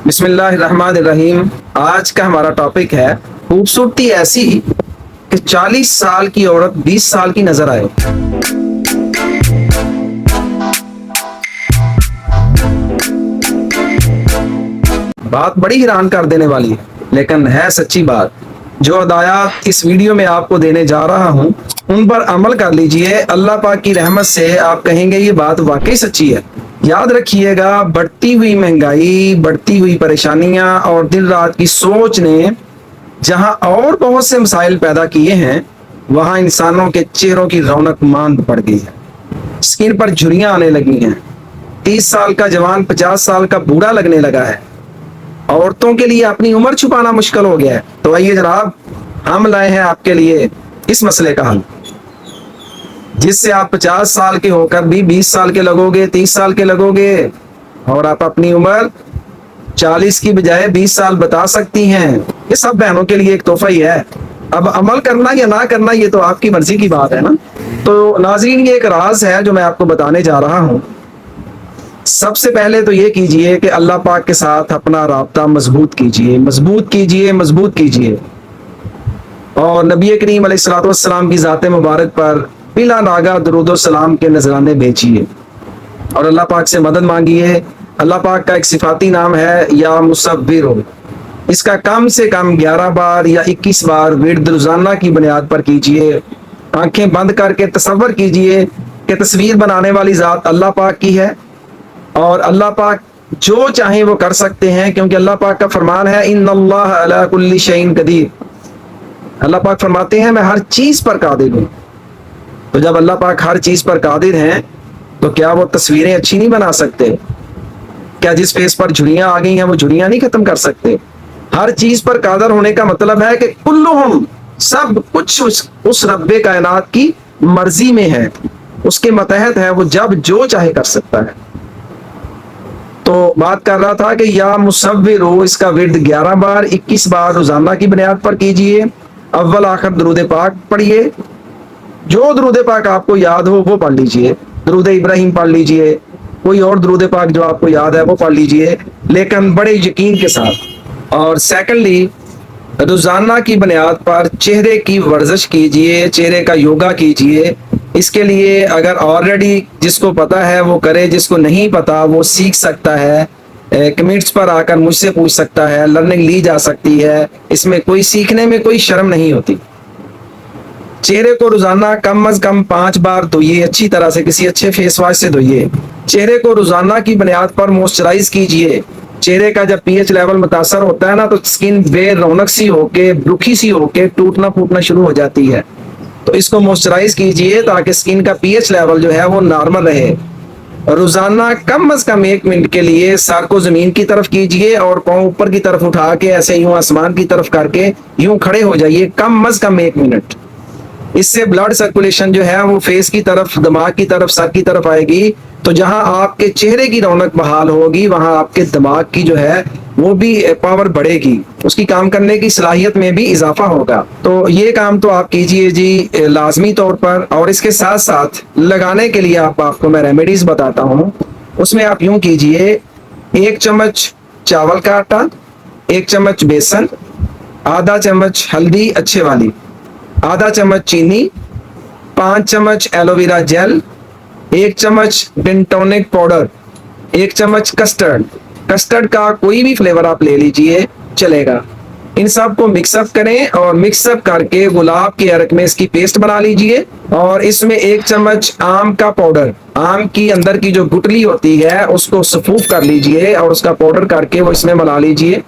बिस्मिल्लाहिर्रहमानिर्रहीम। आज का हमारा टॉपिक है खूबसूरती ऐसी कि 40 साल की औरत 20 साल की नजर आए। बात बड़ी हैरान कर देने वाली है, लेकिन है सच्ची बात। जो हदायत इस वीडियो में आपको देने जा रहा हूँ उन पर अमल कर लीजिए। अल्लाह पाक की रहमत से आप कहेंगे ये बात वाकई सच्ची है। याद रखिएगा, बढ़ती हुई महंगाई, बढ़ती हुई परेशानियां और दिन रात की सोच ने जहां और बहुत से मसाइल पैदा किए हैं, वहां इंसानों के चेहरों की रौनक मांद पड़ गई है। स्किन पर झुर्रियां आने लगी हैं। 30 साल का जवान 50 साल का बूढ़ा लगने लगा है। औरतों के लिए अपनी उम्र छुपाना मुश्किल हो गया है। तो आइए जनाब, हम लाए हैं आपके लिए इस मसले का हल, जिससे आप 50 साल के होकर भी 20 साल के लगोगे, 30 साल के लगोगे और आप अपनी उम्र 40 की बजाय 20 साल बता सकती हैं। ये सब बहनों के लिए एक तोहफा ही है। अब अमल करना या ना करना ये तो आपकी मर्जी की बात है ना। तो नाज़रीन, ये एक राज है जो मैं आपको बताने जा रहा हूँ। सबसे पहले तो ये कीजिए कि अल्लाह पाक के साथ अपना राब्ता मजबूत कीजिए, मजबूत कीजिए, मजबूत कीजिए। और नबी करीम अलैहिस्सलातु वस्सलाम की ज़ात मुबारक पर बिला नागा दुरूद सलाम के नजराने भेजिए और अल्लाह पाक से मदद मांगिए। अल्लाह पाक का एक सिफाती नाम है या मुसव्विर हो। इसका कम से कम 11 बार या 21 बार विर्द रोजाना की बुनियाद पर कीजिए। आंखें बंद करके तसव्वुर कीजिए कि तस्वीर बनाने वाली ज़ात अल्लाह पाक की है और अल्लाह पाक जो चाहे वो कर सकते हैं, क्योंकि अल्लाह पाक का फरमान है इन्नल्लाह अला कुल्ली शैइन कदीर। अल्लाह पाक फरमाते हैं मैं हर चीज पर कादिर हूँ। तो जब अल्लाह पाक हर चीज पर कादिर हैं, तो क्या वो तस्वीरें अच्छी नहीं बना सकते? क्या जिस फेस पर झुर्रियां आ गई हैं वो झुर्रियां नहीं खत्म कर सकते? हर चीज पर कादर होने का मतलब है कि कुल्लुहुम, सब कुछ उस रब्बे कायनात की मर्जी में है, उसके मतहत है। वो जब जो चाहे कर सकता है। तो बात कर रहा था कि या मुसव्विर हो, इसका विर्द 11 बार 21 बार रोजाना की बुनियाद पर कीजिए। अव्वल आखिर दरूद पाक पढ़िए। जो दरूद पाक आपको याद हो वो पढ़ लीजिए। दरूद इब्राहिम पढ़ लीजिए, कोई और दरूद पाक जो आपको याद है वो पढ़ लीजिए, लेकिन बड़े यकीन के साथ। और सेकंडली, रोजाना की बुनियाद पर चेहरे की वर्जिश कीजिए, चेहरे का योगा कीजिए। इसके लिए अगर ऑलरेडी जिसको पता है वो करे, जिसको नहीं पता वो सीख सकता है। कमेंट्स पर आकर मुझसे पूछ सकता है, लर्निंग ली जा सकती है। इसमें कोई सीखने में कोई शर्म नहीं होती। चेहरे को रोजाना कम अज कम 5 बार धोइए, अच्छी तरह से किसी अच्छे फेस वॉश से धोइए। चेहरे को रोजाना की बुनियाद पर मॉइस्चराइज कीजिए। चेहरे का जब पीएच लेवल मुतासर होता है ना, तो स्किन बेरौनक सी होके, रुखी सी होके टूटना फूटना शुरू हो जाती है। तो इसको मॉइस्चराइज कीजिए ताकि स्किन का पीएच लेवल जो है वो नॉर्मल रहे। रोजाना कम अज कम 1 मिनट के लिए सर को जमीन की तरफ कीजिए और पाँव ऊपर की तरफ उठा के ऐसे यूं आसमान की तरफ करके यूं खड़े हो जाइए, कम अज कम 1 मिनट। इससे ब्लड सर्कुलेशन जो है वो फेस की तरफ, दिमाग की तरफ, सर की तरफ आएगी। तो जहां आपके चेहरे की रौनक बहाल होगी, वहां आपके दिमाग की जो है वो भी पावर बढ़ेगी, उसकी काम करने की सलाहियत में भी इजाफा होगा। तो ये काम तो आप कीजिए जी लाजमी तौर पर। और इसके साथ साथ लगाने के लिए आपको मैं रेमेडीज बताता हूँ। उसमें आप यूं कीजिए, 1 चम्मच चावल का आटा, 1 चम्मच बेसन, आधा चम्मच हल्दी अच्छे वाली, आधा चम्मच चीनी, 5 चम्मच एलोवेरा जेल, 1 चम्मच बेंटोनिक पाउडर, 1 चम्मच कस्टर्ड। कस्टर्ड का कोई भी फ्लेवर आप ले लीजिए, चलेगा। इन सब को मिक्सअप करें और मिक्सअप करके गुलाब के अर्क में इसकी पेस्ट बना लीजिए। और इसमें 1 चम्मच आम का पाउडर, आम की अंदर की जो गुठली होती है उसको सफूफ कर लीजिए और उसका पाउडर करके वो इसमें मिला लीजिए।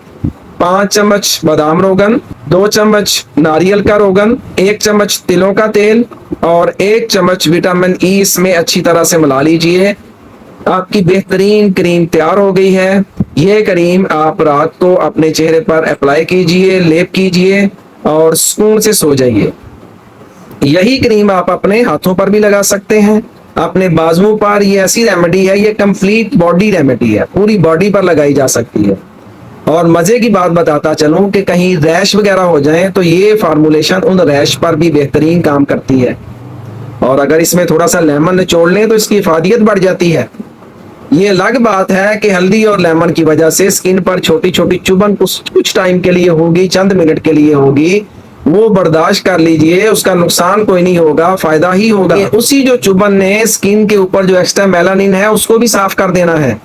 5 चम्मच बादाम रोगन, 2 चम्मच नारियल का रोगन, 1 चम्मच तिलों का तेल और 1 चम्मच विटामिन ई इसमें अच्छी तरह से मिला लीजिए। आपकी बेहतरीन क्रीम तैयार हो गई है। यह क्रीम आप रात को अपने चेहरे पर अप्लाई कीजिए, लेप कीजिए और सुकून से सो जाइए। यही क्रीम आप अपने हाथों पर भी लगा सकते हैं, अपने बाजुओं पर। ये ऐसी रेमेडी है, ये कंप्लीट बॉडी रेमेडी है, पूरी बॉडी पर लगाई जा सकती है। और मजे की बात बताता चलूं कि कहीं रैश वगैरह हो जाए तो ये फार्मूलेशन उन रैश पर भी बेहतरीन काम करती है। और अगर इसमें थोड़ा सा लेमन निचोड़ लें तो इसकी इफादियत बढ़ जाती है। ये अलग बात है कि हल्दी और लेमन की वजह से स्किन पर छोटी छोटी चुभन कुछ टाइम के लिए होगी, चंद मिनट के लिए होगी, वो बर्दाश्त कर लीजिए, उसका नुकसान कोई नहीं होगा, फायदा ही होगा। उसी जो चुभन ने स्किन के ऊपर जो एक्स्ट्रा मेलानिन है उसको भी साफ कर देना है,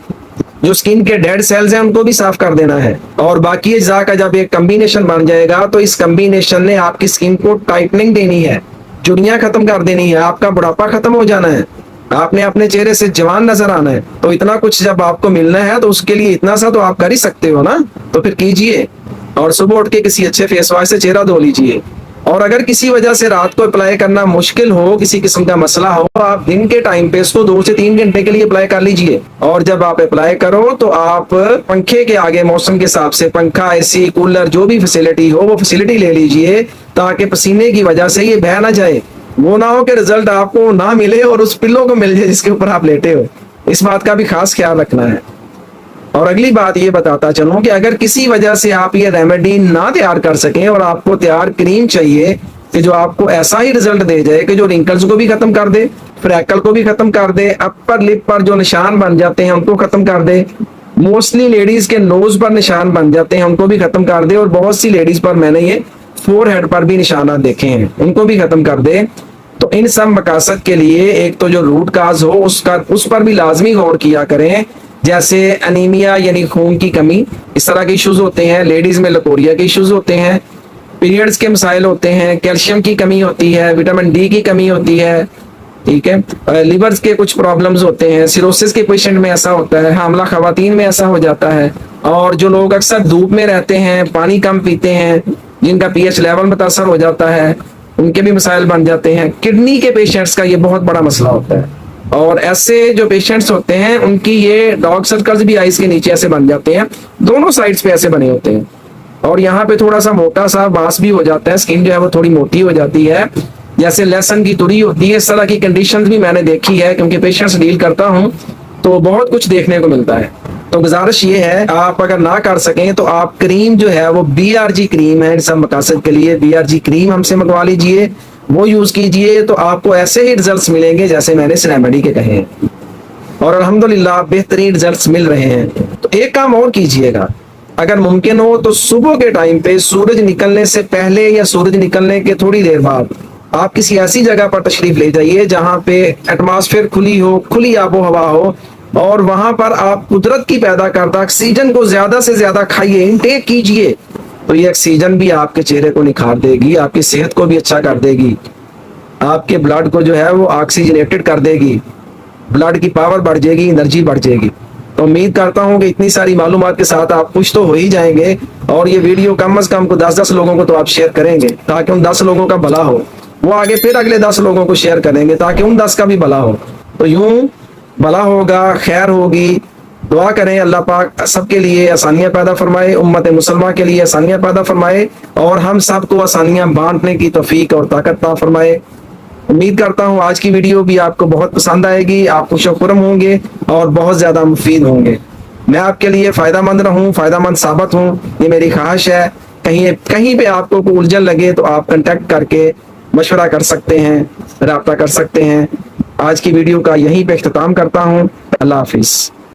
जो स्किन के डेड सेल्स हैं उनको भी साफ कर देना है। और बाकी अज्जा का जब एक कम्बिनेशन बन जाएगा तो इस कम्बिनेशन ने आपकी स्किन को टाइटनिंग देनी है, झुर्रियां खत्म कर देनी है, आपका बुढ़ापा खत्म हो जाना है, आपने अपने चेहरे से जवान नजर आना है। तो इतना कुछ जब आपको मिलना है तो उसके लिए इतना सा तो आप कर ही सकते हो ना, तो फिर कीजिए। और सुबह उठ के किसी अच्छे फेस वॉश से चेहरा धो लीजिए। और अगर किसी वजह से रात को अप्लाई करना मुश्किल हो, किसी किस्म का मसला हो, तो आप दिन के टाइम पे इसको 2 से 3 घंटे के लिए अप्लाई कर लीजिए। और जब आप अप्लाई करो तो आप पंखे के आगे मौसम के हिसाब से पंखा, एसी, कूलर, जो भी फैसिलिटी हो वो फैसिलिटी ले लीजिए, ताकि पसीने की वजह से ये बह ना जाए। वो ना हो कि रिजल्ट आपको ना मिले और उस पिल्लो को मिल जाए जिसके ऊपर आप लेटे हो। इस बात का भी खास ख्याल रखना है। और अगली बात ये बताता चलूं कि अगर किसी वजह से आप ये रेमेडी ना तैयार कर सकें और आपको तैयार क्रीम चाहिए कि जो आपको ऐसा ही रिजल्ट दे जाए कि जो रिंकल्स को भी खत्म कर दे, फ्रैकल को भी खत्म कर दे, अपर लिप पर जो निशान बन जाते हैं उनको खत्म कर दे, मोस्टली लेडीज के नोज पर निशान बन जाते हैं उनको भी खत्म कर दे, और बहुत सी लेडीज पर मैंने ये फोरहेड पर भी निशानात देखे हैं उनको भी खत्म कर दे। तो इन सब मकासद के लिए एक तो जो रूट काज हो उस पर भी लाजमी गौर किया करें, जैसे अनीमिया यानी खून की कमी, इस तरह के इश्यूज होते हैं, लेडीज में लकोरिया के इश्यूज होते हैं, पीरियड्स के मसाइल होते हैं, कैल्शियम की कमी होती है, विटामिन डी की कमी होती है, ठीक है, लिवर्स के कुछ प्रॉब्लम्स होते हैं, सिरोसिस के पेशेंट में ऐसा होता है, हामला खवातीन में ऐसा हो जाता है, और जो लोग अक्सर धूप में रहते हैं, पानी कम पीते हैं, जिनका पीएच लेवल मुतासर हो जाता है, उनके भी मसाइल बन जाते हैं। किडनी के पेशेंट्स का ये बहुत बड़ा मसला होता है, और ऐसे जो पेशेंट्स होते हैं उनकी ये डॉग सर्कल्स भी आइज के नीचे ऐसे बन जाते हैं, दोनों साइड्स पे ऐसे बने होते हैं, और यहाँ पे थोड़ा सा मोटा सा बांस भी हो जाता है, स्किन जो है वो थोड़ी मोटी हो जाती है, जैसे लहसुन की तुरी होती है। इस तरह की कंडीशंस भी मैंने देखी है, क्योंकि पेशेंट्स डील करता हूँ तो बहुत कुछ देखने को मिलता है। तो गुजारिश ये है, आप अगर ना कर सकें तो आप क्रीम जो है वो BRG क्रीम है, इन सब मकासद के लिए BRG क्रीम हमसे मंगवा लीजिए, वो यूज कीजिए, तो आपको ऐसे ही रिजल्ट्स मिलेंगे जैसे मैंने इस रेमेडी के कहे हैं, और अल्हम्दुलिल्लाह बेहतरीन रिजल्ट्स मिल रहे हैं। तो एक काम और कीजिएगा, अगर मुमकिन हो तो सुबह के टाइम पे सूरज निकलने से पहले या सूरज निकलने के थोड़ी देर बाद आप किसी ऐसी जगह पर तशरीफ ले जाइए जहां पे एटमॉस्फेयर खुली हो, खुली आबो हवा हो, और वहां पर आप कुदरत की पैदा करता ऑक्सीजन को ज्यादा से ज्यादा खाइए, इनटेक कीजिए। तो ये ऑक्सीजन भी आपके चेहरे को निखार देगी, आपकी सेहत को भी अच्छा कर देगी, आपके ब्लड को जो है वो ऑक्सीजनेटेड कर देगी, ब्लड की पावर बढ़ जाएगी, एनर्जी बढ़ जाएगी। तो उम्मीद करता हूँ कि इतनी सारी मालूमात के साथ आप खुश तो हो ही जाएंगे, और ये वीडियो कम से कम को 10-10 लोगों को तो आप शेयर करेंगे, ताकि उन 10 लोगों का भला हो, वो आगे फिर अगले 10 लोगों को शेयर करेंगे, ताकि उन 10 का भी भला हो। तो यूं भला होगा, खैर होगी। दुआ करें अल्लाह पाक सबके लिए आसानियां पैदा फरमाए, उम्मत मुसलमान के लिए आसानियां पैदा फरमाए, और हम सबको आसानियां बांटने की तौफीक और ताकत अता फरमाए। उम्मीद करता हूँ आज की वीडियो भी आपको बहुत पसंद आएगी, आप खुशखुरम होंगे और बहुत ज्यादा मुफीद होंगे। मैं आपके लिए फायदामंद रहूं, फायदामंद साबित हूँ, ये मेरी ख्वाहिश है। कहीं कहीं पे आपको कोई उलझन लगे तो आप कांटेक्ट करके मशवरा कर सकते हैं, राब्ता कर सकते हैं। आज की वीडियो का यहीं पे इख्तिताम करता हूँ। अल्लाह हाफिज।